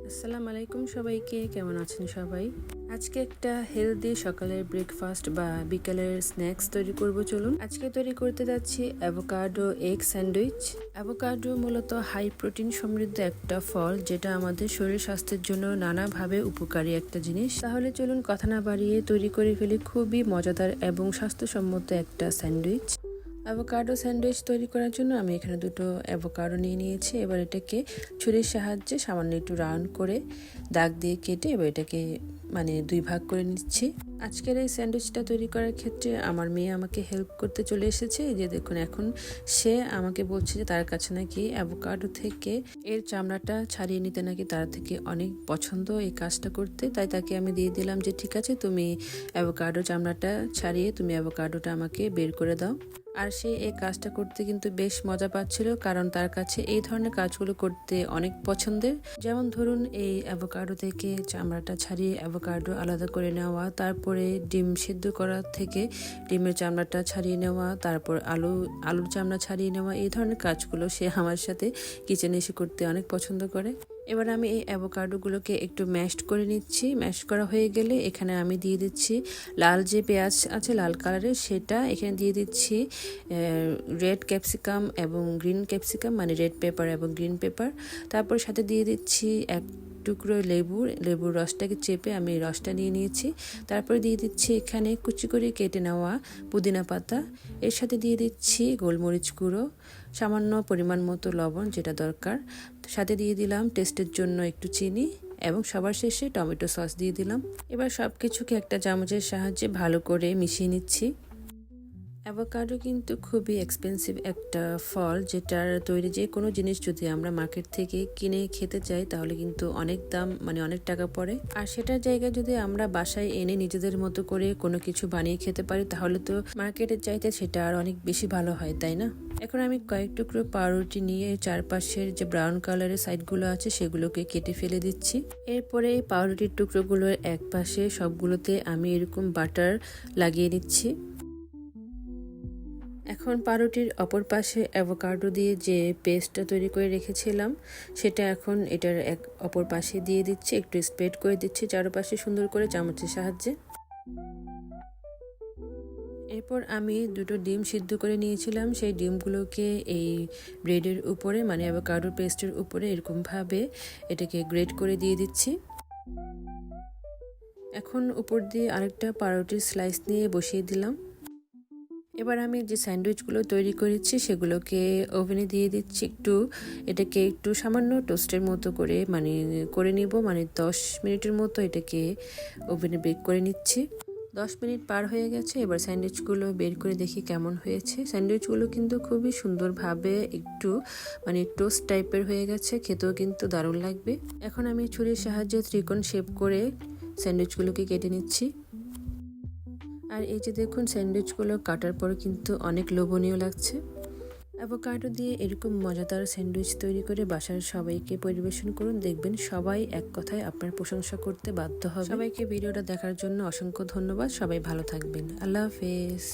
আসসালামু আলাইকুম সবাইকে, কেমন আছেন সবাই? আজকে একটা হেলদি সকালের ব্রেকফাস্ট বা বিকালের স্ন্যাক্স তৈরি করব। চলুন আজকে তৈরি করতে যাচ্ছি অ্যাভোকাডো এগ স্যান্ডউইচ। অ্যাভোকাডো মূলত হাই প্রোটিন সমৃদ্ধ একটা ফল, যেটা আমাদের শরীর স্বাস্থ্যের জন্য নানাভাবে উপকারী একটা জিনিস। তাহলে চলুন কথা না বাড়িয়ে তৈরি করে ফেলি খুবই মজাদার এবং স্বাস্থ্যসম্মত একটা স্যান্ডউইচ। অ্যাভোকাডো স্যান্ডউইচ তৈরি করার জন্য আমি এখানে দুটো অ্যাভোকাডো নিয়ে নিয়েছি। এবার এটাকে ছুরির সাহায্যে সামান্য একটু রাউন্ড করে দাগ দিয়ে কেটে এবার এটাকে দুই ভাগ করে নিচ্ছি। আজকের এই স্যান্ডউইচটা তৈরি করার ক্ষেত্রে আমার মেয়ে আমাকে হেল্প করতে চলে এসেছে। এই যে দেখুন, এখন সে আমাকে বলছে যে তার কাছে নাকি অ্যাভোকাডো থেকে এর চামড়াটা ছাড়িয়ে নিতে নাকি তার থেকে অনেক পছন্দ এই কাজটা করতে। তাই তাকে আমি দিয়ে দিলাম যে ঠিক আছে, তুমি অ্যাভোকাডো চামড়াটা ছাড়িয়ে তুমি অ্যাভোকাডোটা আমাকে বের করে দাও। আর সে এই কাজটা করতে কিন্তু বেশ মজা পাচ্ছিল, কারণ তার কাছে এই ধরনের কাজগুলো করতে অনেক পছন্দের। যেমন ধরুন, এই অ্যাভোকাডো থেকে চামড়াটা ছাড়িয়ে অ্যাভোকাডো আলাদা করে নেওয়া, তারপরে ডিম সিদ্ধ করা থেকে ডিমের চামড়াটা ছাড়িয়ে নেওয়া, তারপর আলুর চামড়া ছাড়িয়ে নেওয়া, এই ধরনের কাজগুলো সে আমার সাথে কিচেনে এসে করতে অনেক পছন্দ করে। এবার আমি এই অ্যাভোকাডোগুলোকে একটু ম্যাশড করে নিচ্ছি। ম্যাশ করা হয়ে গেলে এখানে আমি দিয়ে দিচ্ছি লাল যে পেঁয়াজ আছে লাল কালারের, সেটা এখানে দিয়ে দিচ্ছি রেড ক্যাপসিকাম এবং গ্রিন ক্যাপসিকাম, মানে রেড পেপার এবং গ্রিন পেপার। তারপর সাথে দিয়ে দিচ্ছি এক টুকরো লেবুর রসটাকে চেপে আমি রসটা নিয়ে নিয়েছি। তারপরে দিয়ে দিচ্ছি এখানে কুচি করে কেটে নেওয়া পুদিনা পাতা। এর সাথে দিয়ে দিচ্ছি গোলমরিচ গুঁড়ো, সামান্য পরিমাণ মতো লবণ যেটা দরকার, সাথে দিয়ে দিলাম টেস্টের জন্য একটু চিনি এবং সবার শেষে টমেটো সস দিয়ে দিলাম। এবার সব কিছুকে একটা চামচের সাহায্যে ভালো করে মিশিয়ে নিচ্ছি। অ্যাভোকাডো কিন্তু খুবই এক্সপেন্সিভ একটা ফল, যেটার তৈরি যে কোনো জিনিস যদি আমরা মার্কেট থেকে কিনে খেতে চাই তাহলে কিন্তু অনেক দাম, অনেক টাকা পড়ে। আর সেটার জায়গায় যদি আমরা বাসায় এনে নিজেদের মতো করে কোনো কিছু বানিয়ে খেতে পারি তাহলে তো মার্কেটের চাইতে সেটা আর অনেক বেশি ভালো হয়, তাই না? এখন আমি কয়েক টুকরো পাউরুটি নিয়ে চারপাশের যে ব্রাউন কালারের সাইডগুলো আছে সেগুলোকে কেটে ফেলে দিচ্ছি। এরপরে এই পাউরুটির টুকরোগুলোর এক পাশে সবগুলোতে আমি এরকম বাটার লাগিয়ে নিচ্ছি। এখন পাউরুটির অপর পাশে অ্যাভোকাডো দিয়ে যে পেস্টটা তৈরি করে রেখেছিলাম সেটা এখন এটার অপর পাশে দিয়ে দিচ্ছি, একটু স্প্রেড করে দিচ্ছি চারপাশে সুন্দর করে চামচের সাহায্যে। এরপর আমি দুটো ডিম সিদ্ধ করে নিয়েছিলাম, সেই ডিমগুলোকে এই ব্রেডের উপরে অ্যাভোকাডো পেস্টের উপরে এরকমভাবে এটাকে গ্রেট করে দিয়ে দিচ্ছি। এখন উপর দিয়ে আরেকটা পাউরুটির স্লাইস নিয়ে বসিয়ে দিলাম। এবার আমি যে স্যান্ডউইচগুলো তৈরি করেছি সেগুলোকে ওভেনে দিয়ে দিচ্ছি। এটাকে একটু সামান্য টোস্টের মতো করে করে নিব, 10 মিনিটের মতো এটাকে ওভেনে বেক করে নিচ্ছি। 10 মিনিট পার হয়ে গেছে। এবার স্যান্ডউইচগুলো বের করে দেখি কেমন হয়েছে। স্যান্ডউইচগুলো কিন্তু খুবই সুন্দরভাবে একটু টোস্ট টাইপের হয়ে গেছে, খেতেও কিন্তু দারুণ লাগবে। এখন আমি ছুরির সাহায্যে ত্রিকোণ শেপ করে স্যান্ডউইচগুলোকে কেটে নিচ্ছি। আর এই যে দেখুন, স্যান্ডউইচগুলো কাটার পর কিন্তু অনেক লোভনীয় লাগছে। অ্যাভোকাডো দিয়ে এরকম মজাদার স্যান্ডউইচ তৈরি করে বাসার সবাইকে পরিবেশন করুন, দেখবেন সবাই এক কথায় আপনার প্রশংসা করতে বাধ্য হবে। সবাইকে ভিডিওটা দেখার জন্য অসংখ্য ধন্যবাদ। সবাই ভালো থাকবেন। আল্লাহ হাফেজ।